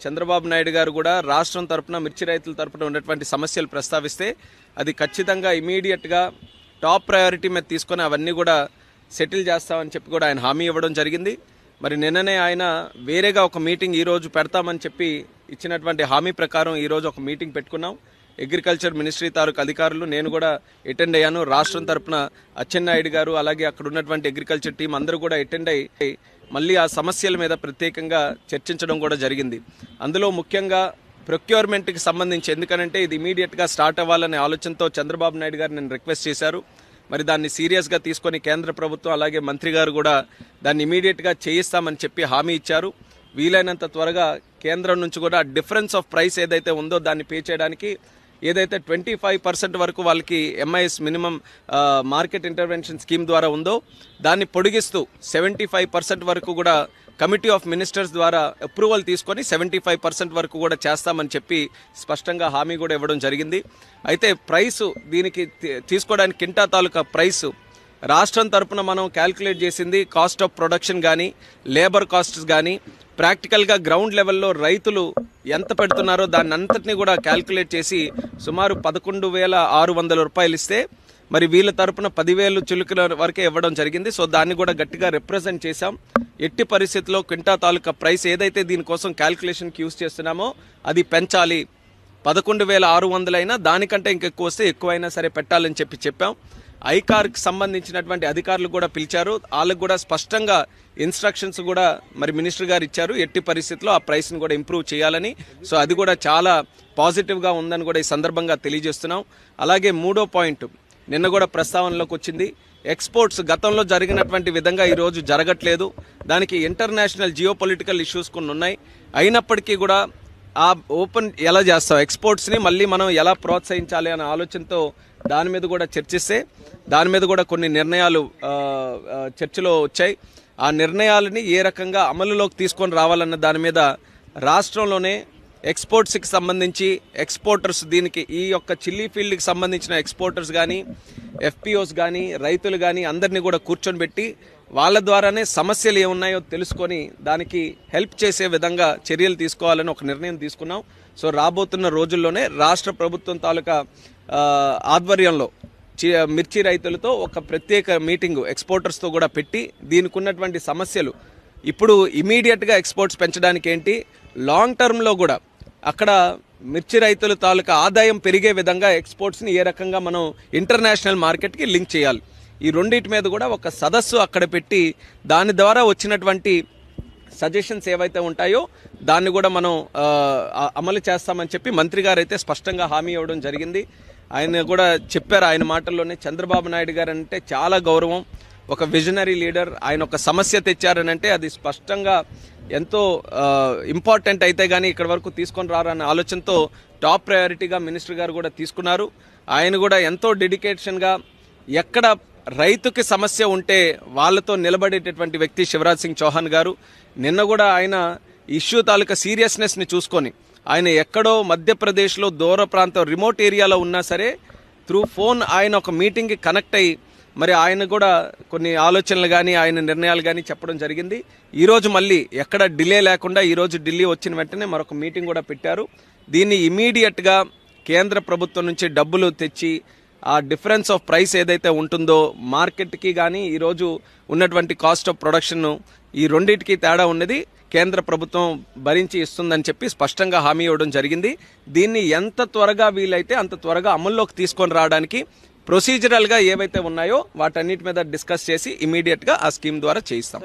చంద్రబాబు నాయుడు గారు కూడా రాష్ట్రం తరపున మిర్చి రైతుల తరపున ఉన్నటువంటి సమస్యలు ప్రస్తావిస్తే అది ఖచ్చితంగా ఇమీడియట్గా టాప్ ప్రయారిటీ మీద తీసుకొని అవన్నీ కూడా సెటిల్ చేస్తామని చెప్పి కూడా ఆయన హామీ ఇవ్వడం జరిగింది. మరి నిన్ననే ఆయన వేరేగా ఒక మీటింగ్ ఈరోజు పెడతామని చెప్పి ఇచ్చినటువంటి హామీ ప్రకారం ఈరోజు ఒక మీటింగ్ పెట్టుకున్నాం. అగ్రికల్చర్ మినిస్ట్రీ తాలూకు అధికారులు నేను కూడా అటెండ్ అయ్యాను. రాష్ట్రం తరపున అచ్చెన్నాయుడు గారు అలాగే అక్కడ ఉన్నటువంటి అగ్రికల్చర్ టీం అందరూ కూడా అటెండ్ అయ్యి మళ్ళీ ఆ సమస్యల మీద ప్రత్యేకంగా చర్చించడం కూడా జరిగింది. అందులో ముఖ్యంగా ప్రొక్యూర్మెంట్కి సంబంధించి, ఎందుకనంటే ఇది ఇమీడియట్గా స్టార్ట్ అవ్వాలనే ఆలోచనతో చంద్రబాబు నాయుడు గారు నేను రిక్వెస్ట్ చేశారు. మరి దాన్ని సీరియస్గా తీసుకొని కేంద్ర ప్రభుత్వం అలాగే మంత్రి గారు కూడా దాన్ని ఇమీడియట్గా చేయిస్తామని చెప్పి హామీ ఇచ్చారు. వీలైనంత త్వరగా కేంద్రం నుంచి కూడా డిఫరెన్స్ ఆఫ్ ప్రైస్ ఏదైతే ఉందో దాన్ని పే చేయడానికి ఏదైతే 25% వరకు వాళ్ళకి MIS minimum market intervention scheme ద్వారా ఉందో దాన్ని పొడిగిస్తూ 75% వరకు కూడా కమిటీ ఆఫ్ మినిస్టర్స్ ద్వారా అప్రూవల్ తీసుకొని 75% వరకు కూడా చేస్తామని చెప్పి స్పష్టంగా హామీ కూడా ఇవ్వడం జరిగింది. అయితే ప్రైసు దీనికి తీసుకోవడానికి కింటా తాలూకా ప్రైసు రాష్ట్రం తరపున మనం క్యాల్కులేట్ చేసింది కాస్ట్ ఆఫ్ ప్రొడక్షన్ కానీ లేబర్ కాస్ట్స్ కానీ ప్రాక్టికల్గా గ్రౌండ్ లెవెల్లో రైతులు ఎంత పెడుతున్నారో దాన్ని అంతటినీ కూడా క్యాల్కులేట్ చేసి సుమారు 11,600 రూపాయలు ఇస్తే మరి వీళ్ళ తరపున 10,000 చిలుకల వరకే ఇవ్వడం జరిగింది. సో దాన్ని కూడా గట్టిగా రిప్రజెంట్ చేశాం. ఎట్టి పరిస్థితుల్లో క్వింటా తాలూకా ప్రైస్ ఏదైతే దీనికోసం క్యాల్కులేషన్కి యూజ్ చేస్తున్నామో అది పెంచాలి. 11,600 అయినా దానికంటే ఇంకెక్కువ వస్తే ఎక్కువైనా సరే పెట్టాలని చెప్పాం. ఐకార్కి సంబంధించినటువంటి అధికారులు కూడా పిలిచారు. వాళ్ళకు కూడా స్పష్టంగా ఇన్స్ట్రక్షన్స్ కూడా మరి మినిస్టర్ గారు ఇచ్చారు. ఎట్టి పరిస్థితుల్లో ఆ ప్రైస్ని కూడా ఇంప్రూవ్ చేయాలని. సో అది కూడా చాలా పాజిటివ్గా ఉందని కూడా ఈ సందర్భంగా తెలియజేస్తున్నాం. అలాగే మూడో పాయింట్ నిన్న కూడా ప్రస్తావనలోకి వచ్చింది. ఎక్స్పోర్ట్స్ గతంలో జరిగినటువంటి విధంగా ఈరోజు జరగట్లేదు. దానికి ఇంటర్నేషనల్ జియోపొలిటికల్ ఇష్యూస్ కొన్ని ఉన్నాయి. అయినప్పటికీ కూడా ఆ ఓపెన్ ఎలా చేస్తాం, ఎక్స్పోర్ట్స్ని మళ్ళీ మనం ఎలా ప్రోత్సహించాలి అనే ఆలోచనతో దాని మీద కూడా చర్చిస్తే దాని మీద కూడా కొన్ని నిర్ణయాలు చర్చలో వచ్చాయి. ఆ నిర్ణయాలని ఏ రకంగా అమలులోకి తీసుకొని రావాలన్న దాని మీద రాష్ట్రంలోనే ఎక్స్పోర్ట్స్కి సంబంధించి ఎక్స్పోర్టర్స్, దీనికి ఈ యొక్క చిల్లీ ఫీల్డ్కి సంబంధించిన ఎక్స్పోర్టర్స్ కానీ ఎఫ్పిఓస్ కానీ రైతులు కానీ అందరినీ కూడా కూర్చొని పెట్టి వాళ్ళ ద్వారానే సమస్యలు ఏమున్నాయో తెలుసుకొని దానికి హెల్ప్ చేసే విధంగా చర్యలు తీసుకోవాలని ఒక నిర్ణయం తీసుకున్నాం. సో రాబోతున్న రోజుల్లోనే రాష్ట్ర ప్రభుత్వం తాలూకా ఆధ్వర్యంలో మిర్చి రైతులతో ఒక ప్రత్యేక మీటింగు ఎక్స్పోర్టర్స్తో కూడా పెట్టి దీనికి ఉన్నటువంటి సమస్యలు ఇప్పుడు ఇమీడియట్గా ఎక్స్పోర్ట్స్ పెంచడానికి ఏంటి, లాంగ్ టర్మ్లో కూడా అక్కడ మిర్చి రైతుల తాలూకా ఆదాయం పెరిగే విధంగా ఎక్స్పోర్ట్స్ని ఏ రకంగా మనం ఇంటర్నేషనల్ మార్కెట్కి లింక్ చేయాలి, ఈ రెండింటి మీద కూడా ఒక సదస్సు అక్కడ పెట్టి దాని ద్వారా వచ్చినటువంటి సజెషన్స్ ఏవైతే ఉంటాయో దాన్ని కూడా మనం అమలు చేస్తామని చెప్పి మంత్రి గారు అయితే స్పష్టంగా హామీ ఇవ్వడం జరిగింది. ఆయన కూడా చెప్పారు ఆయన మాటల్లోనే, చంద్రబాబు నాయుడు గారు అంటే చాలా గౌరవం, ఒక విజనరీ లీడర్. ఆయన ఒక సమస్య తెచ్చారనంటే అది స్పష్టంగా ఎంతో ఇంపార్టెంట్ అయితే కానీ ఇక్కడ వరకు తీసుకొని రారన్న ఆలోచనతో టాప్ ప్రయారిటీగా మినిస్టర్ గారు కూడా తీసుకున్నారు. ఆయన కూడా ఎంతో డెడికేషన్గా ఎక్కడ రైతుకి సమస్య ఉంటే వాళ్ళతో నిలబడేటటువంటి వ్యక్తి శివరాజ్ సింగ్ చౌహాన్ గారు. నిన్న కూడా ఆయన ఇష్యూ తాలూకా సీరియస్నెస్ని చూసుకొని ఆయన ఎక్కడో మధ్యప్రదేశ్లో దూర ప్రాంతం రిమోట్ ఏరియాలో ఉన్నా సరే త్రూ ఫోన్ ఆయన ఒక మీటింగ్కి కనెక్ట్ అయ్యి మరి ఆయన కూడా కొన్ని ఆలోచనలు కానీ ఆయన నిర్ణయాలు కానీ చెప్పడం జరిగింది. ఈరోజు మళ్ళీ ఎక్కడ డిలే లేకుండా ఈరోజు ఢిల్లీ వచ్చిన వెంటనే మరొక మీటింగ్ కూడా పెట్టారు. దీన్ని ఇమీడియట్గా కేంద్ర ప్రభుత్వం నుంచి డబ్బులు తెచ్చి ఆ డిఫరెన్స్ ఆఫ్ ప్రైస్ ఏదైతే ఉంటుందో మార్కెట్కి కానీ ఈరోజు ఉన్నటువంటి కాస్ట్ ఆఫ్ ప్రొడక్షన్ ఈ రెండింటికి తేడా ఉన్నది కేంద్ర ప్రభుత్వం భరించి ఇస్తుందని చెప్పి స్పష్టంగా హామీ ఇవ్వడం జరిగింది. దీన్ని ఎంత త్వరగా వీలైతే అంత త్వరగా అమల్లోకి తీసుకొని రావడానికి ప్రొసీజరల్గా ఏవైతే ఉన్నాయో వాటన్నిటి మీద డిస్కస్ చేసి ఇమీడియట్గా ఆ స్కీమ్ ద్వారా చేయిస్తాం.